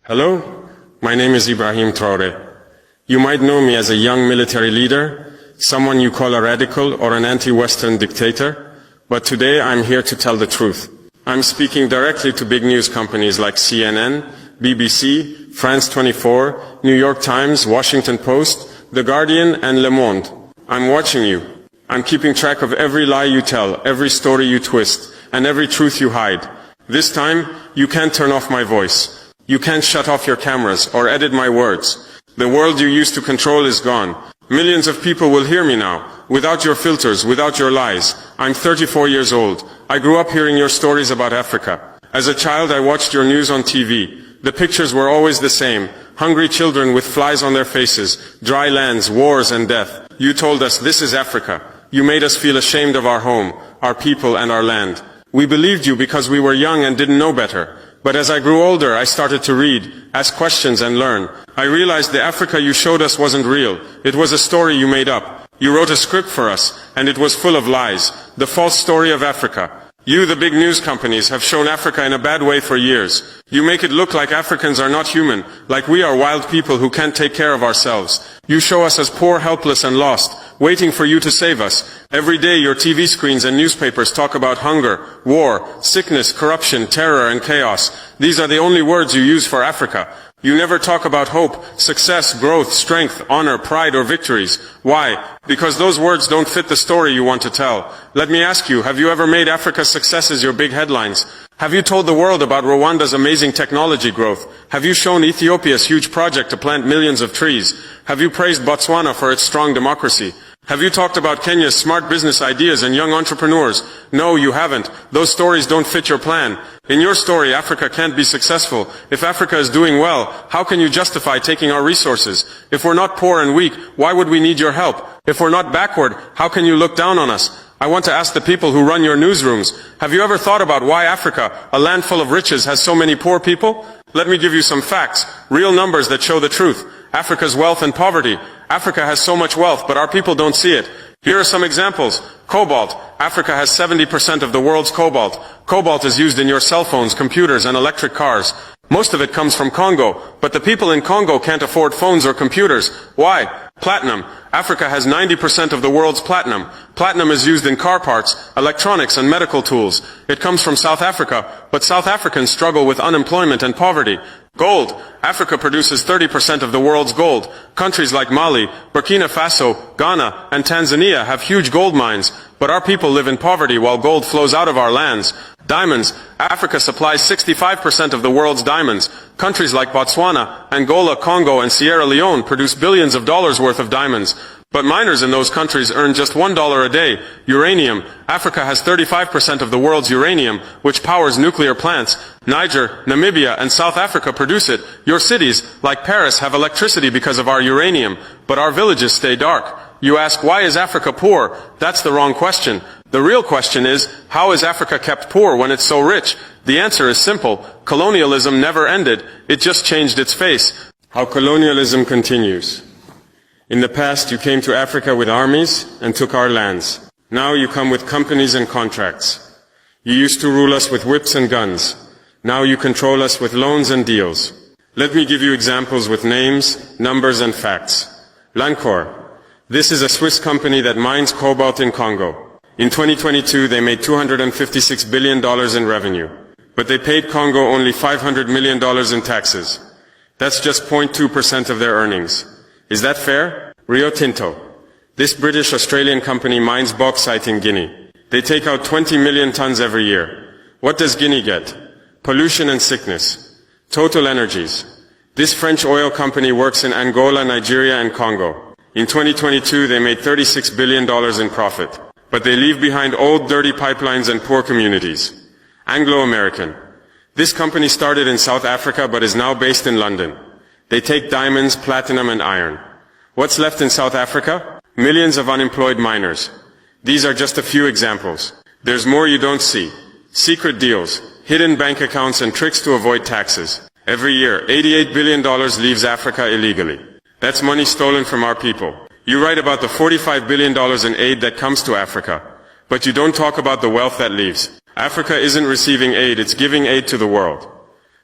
Hello, my name is Ibrahim Traore. You might know me as a young military leader, someone you call a radical or an anti-Western dictator, but today I'm here to tell the truth. I'm speaking directly to big news companies like CNN, BBC, France 24, New York Times, Washington Post, The Guardian, and Le Monde. I'm watching you. I'm keeping track of every lie you tell, every story you twist, and every truth you hide. This time, you can't turn off my voice. You can't shut off your cameras or edit my words. The world you used to control is gone. Millions of people will hear me now, without your filters, without your lies. I'm 34 years old. I grew up hearing your stories about Africa. As a child, I watched your news on TV. The pictures were always the same. Hungry children with flies on their faces, dry lands, wars and death. You told us this is Africa. You made us feel ashamed of our home, our people and our land. We believed you because we were young and didn't know better. But as I grew older, I started to read, ask questions and learn. I realized the Africa you showed us wasn't real. It was a story you made up. You wrote a script for us, and it was full of lies. The false story of Africa. You, the big news companies, have shown Africa in a bad way for years. You make it look like Africans are not human, like we are wild people who can't take care of ourselves. You show us as poor, helpless and lost, waiting for you to save us. Every day your TV screens and newspapers talk about hunger, war, sickness, corruption, terror and chaos. These are the only words you use for Africa. You never talk about hope, success, growth, strength, honor, pride or victories. Why? Because those words don't fit the story you want to tell. Let me ask you, have you ever made Africa's successes your big headlines? Have you told the world about Rwanda's amazing technology growth? Have you shown Ethiopia's huge project to plant millions of trees? Have you praised Botswana for its strong democracy? Have you talked about Kenya's smart business ideas and young entrepreneurs? No, you haven't. Those stories don't fit your plan. In your story, Africa can't be successful. If Africa is doing well, how can you justify taking our resources? If we're not poor and weak, why would we need your help? If we're not backward, how can you look down on us? I want to ask the people who run your newsrooms, have you ever thought about why Africa, a land full of riches, has so many poor people? Let me give you some facts, real numbers that show the truth. Africa's wealth and poverty. Africa has so much wealth, but our people don't see it. Here are some examples. Cobalt. Africa has 70% of the world's cobalt. Cobalt is used in your cell phones, computers, and electric cars. Most of it comes from Congo, but the people in Congo can't afford phones or computers. Why? Platinum. Africa has 90% of the world's platinum. Platinum is used in car parts, electronics, and medical tools. It comes from South Africa, but South Africans struggle with unemployment and poverty. Gold. Africa produces 30% of the world's gold. Countries like Mali, Burkina Faso, Ghana, and Tanzania have huge gold mines, but our people live in poverty while gold flows out of our lands. Diamonds. Africa supplies 65% of the world's diamonds. Countries like Botswana, Angola, Congo, and Sierra Leone produce billions of dollars worth of diamonds. But miners in those countries earn just $1 a day. Uranium. Africa has 35% of the world's uranium, which powers nuclear plants. Niger, Namibia, and South Africa produce it. Your cities, like Paris, have electricity because of our uranium, but our villages stay dark. You ask, why is Africa poor? That's the wrong question. The real question is, how is Africa kept poor when it's so rich? The answer is simple. Colonialism never ended. It just changed its face. How colonialism continues. In the past, you came to Africa with armies and took our lands. Now you come with companies and contracts. You used to rule us with whips and guns. Now you control us with loans and deals. Let me give you examples with names, numbers and facts. Lancor. This is a Swiss company that mines cobalt in Congo. In 2022, they made $256 billion in revenue. But they paid Congo only $500 million in taxes. That's just 0.2% of their earnings. Is that fair? Rio Tinto. This British-Australian company mines bauxite in Guinea. They take out 20 million tons every year. What does Guinea get? Pollution and sickness. Total Energies. This French oil company works in Angola, Nigeria, and Congo. In 2022, they made $36 billion in profit. But they leave behind old, dirty pipelines and poor communities. Anglo American. This company started in South Africa but is now based in London. They take diamonds, platinum and iron. What's left in South Africa? Millions of unemployed miners. These are just a few examples. There's more you don't see. Secret deals, hidden bank accounts and tricks to avoid taxes. Every year, $88 billion leaves Africa illegally. That's money stolen from our people. You write about the $45 billion in aid that comes to Africa, but you don't talk about the wealth that leaves. Africa isn't receiving aid, it's giving aid to the world.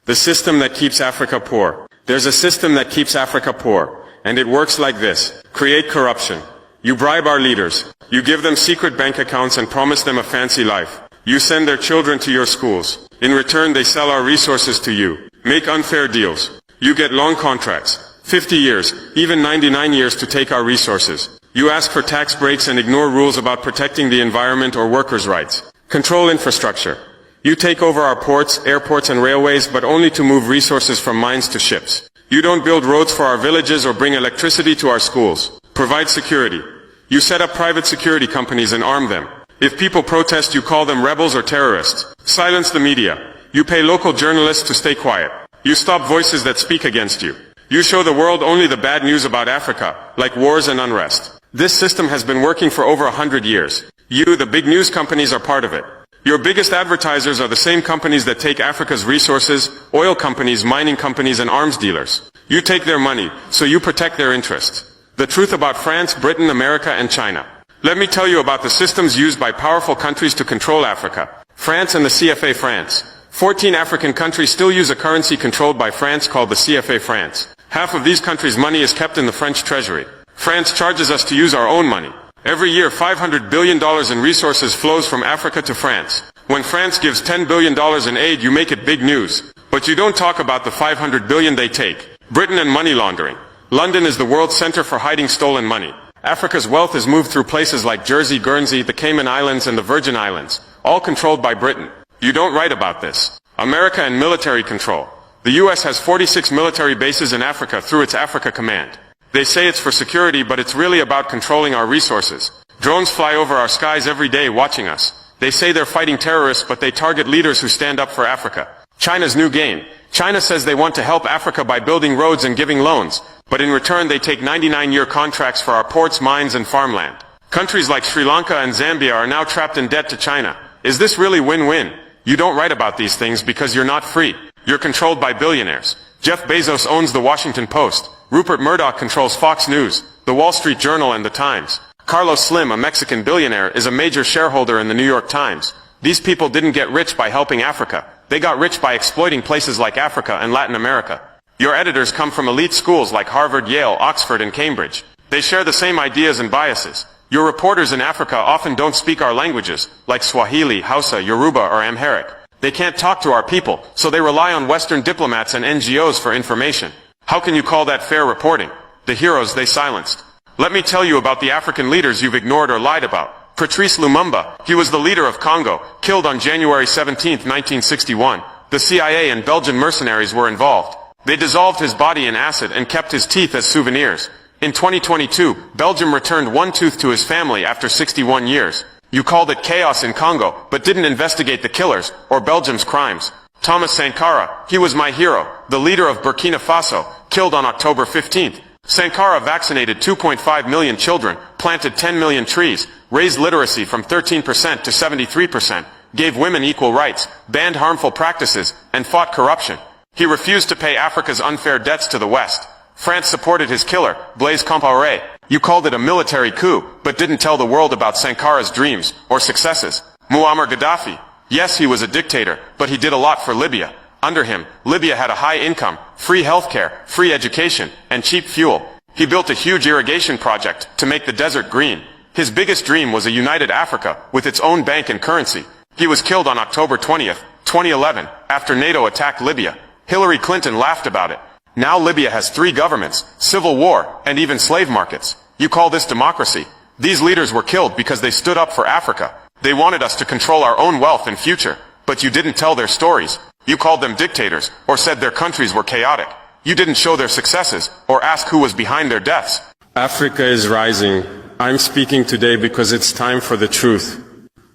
The system that keeps Africa poor. There's a system that keeps Africa poor, and it works like this. Create corruption. You bribe our leaders. You give them secret bank accounts and promise them a fancy life. You send their children to your schools. In return, they sell our resources to you. Make unfair deals. You get long contracts. 50 years, even 99 years to take our resources. You ask for tax breaks and ignore rules about protecting the environment or workers' rights. Control infrastructure. You take over our ports, airports and railways, but only to move resources from mines to ships. You don't build roads for our villages or bring electricity to our schools. Provide security. You set up private security companies and arm them. If people protest, you call them rebels or terrorists. Silence the media. You pay local journalists to stay quiet. You stop voices that speak against you. You show the world only the bad news about Africa, like wars and unrest. This system has been working for over 100 years. You, the big news companies, are part of it. Your biggest advertisers are the same companies that take Africa's resources, oil companies, mining companies and arms dealers. You take their money, so you protect their interests. The truth about France, Britain, America and China. Let me tell you about the systems used by powerful countries to control Africa. France and the CFA France. 14 African countries still use a currency controlled by France called the CFA France. Half of these countries' money is kept in the French treasury. France charges us to use our own money. Every year $500 billion in resources flows from Africa to France. When France gives $10 billion in aid, you make it big news. But you don't talk about the $500 billion they take. Britain and money laundering. London is the world's center for hiding stolen money. Africa's wealth is moved through places like Jersey, Guernsey, the Cayman Islands and the Virgin Islands, all controlled by Britain. You don't write about this. America and military control. The US has 46 military bases in Africa through its Africa Command. They say it's for security, but it's really about controlling our resources. Drones fly over our skies every day watching us. They say they're fighting terrorists, but they target leaders who stand up for Africa. China's new game. China says they want to help Africa by building roads and giving loans, but in return they take 99-year contracts for our ports, mines and farmland. Countries like Sri Lanka and Zambia are now trapped in debt to China. Is this really win-win? You don't write about these things because you're not free. You're controlled by billionaires. Jeff Bezos owns the Washington Post. Rupert Murdoch controls Fox News, the Wall Street Journal and the Times. Carlos Slim, a Mexican billionaire, is a major shareholder in the New York Times. These people didn't get rich by helping Africa. They got rich by exploiting places like Africa and Latin America. Your editors come from elite schools like Harvard, Yale, Oxford and Cambridge. They share the same ideas and biases. Your reporters in Africa often don't speak our languages, like Swahili, Hausa, Yoruba or Amharic. They can't talk to our people, so they rely on Western diplomats and NGOs for information. How can you call that fair reporting? The heroes they silenced. Let me tell you about the African leaders you've ignored or lied about. Patrice Lumumba, he was the leader of Congo, killed on January 17, 1961. The CIA and Belgian mercenaries were involved. They dissolved his body in acid and kept his teeth as souvenirs. In 2022, Belgium returned one tooth to his family after 61 years. You called it chaos in Congo, but didn't investigate the killers, or Belgium's crimes. Thomas Sankara, he was my hero, the leader of Burkina Faso, killed on October 15th. Sankara vaccinated 2.5 million children, planted 10 million trees, raised literacy from 13% to 73%, gave women equal rights, banned harmful practices, and fought corruption. He refused to pay Africa's unfair debts to the West. France supported his killer, Blaise Compaoré. You called it a military coup, but didn't tell the world about Sankara's dreams, or successes. Muammar Gaddafi. Yes, he was a dictator, but he did a lot for Libya. Under him, Libya had a high income, free healthcare, free education, and cheap fuel. He built a huge irrigation project to make the desert green. His biggest dream was a united Africa, with its own bank and currency. He was killed on October 20th, 2011, after NATO attacked Libya. Hillary Clinton laughed about it. Now Libya has 3 governments, civil war, and even slave markets. You call this democracy? These leaders were killed because they stood up for Africa. They wanted us to control our own wealth and future, but you didn't tell their stories. You called them dictators, or said their countries were chaotic. You didn't show their successes, or ask who was behind their deaths. Africa is rising. I'm speaking today because it's time for the truth.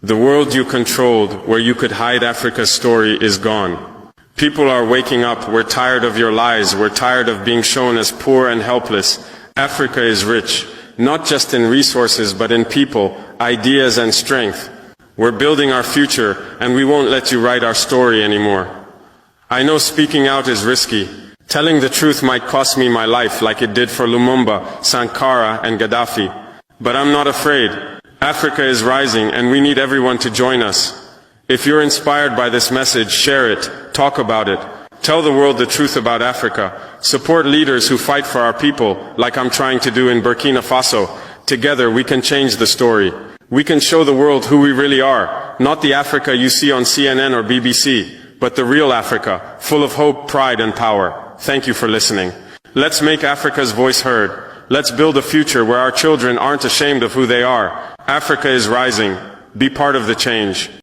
The world you controlled, where you could hide Africa's story, is gone. People are waking up. We're tired of your lies. We're tired of being shown as poor and helpless. Africa is rich, not just in resources, but in people, ideas and strength. We're building our future, and we won't let you write our story anymore. I know speaking out is risky. Telling the truth might cost me my life, like it did for Lumumba, Sankara, and Gaddafi. But I'm not afraid. Africa is rising, and we need everyone to join us. If you're inspired by this message, share it, talk about it. Tell the world the truth about Africa. Support leaders who fight for our people, like I'm trying to do in Burkina Faso. Together we can change the story. We can show the world who we really are, not the Africa you see on CNN or BBC, but the real Africa, full of hope, pride and power. Thank you for listening. Let's make Africa's voice heard. Let's build a future where our children aren't ashamed of who they are. Africa is rising. Be part of the change.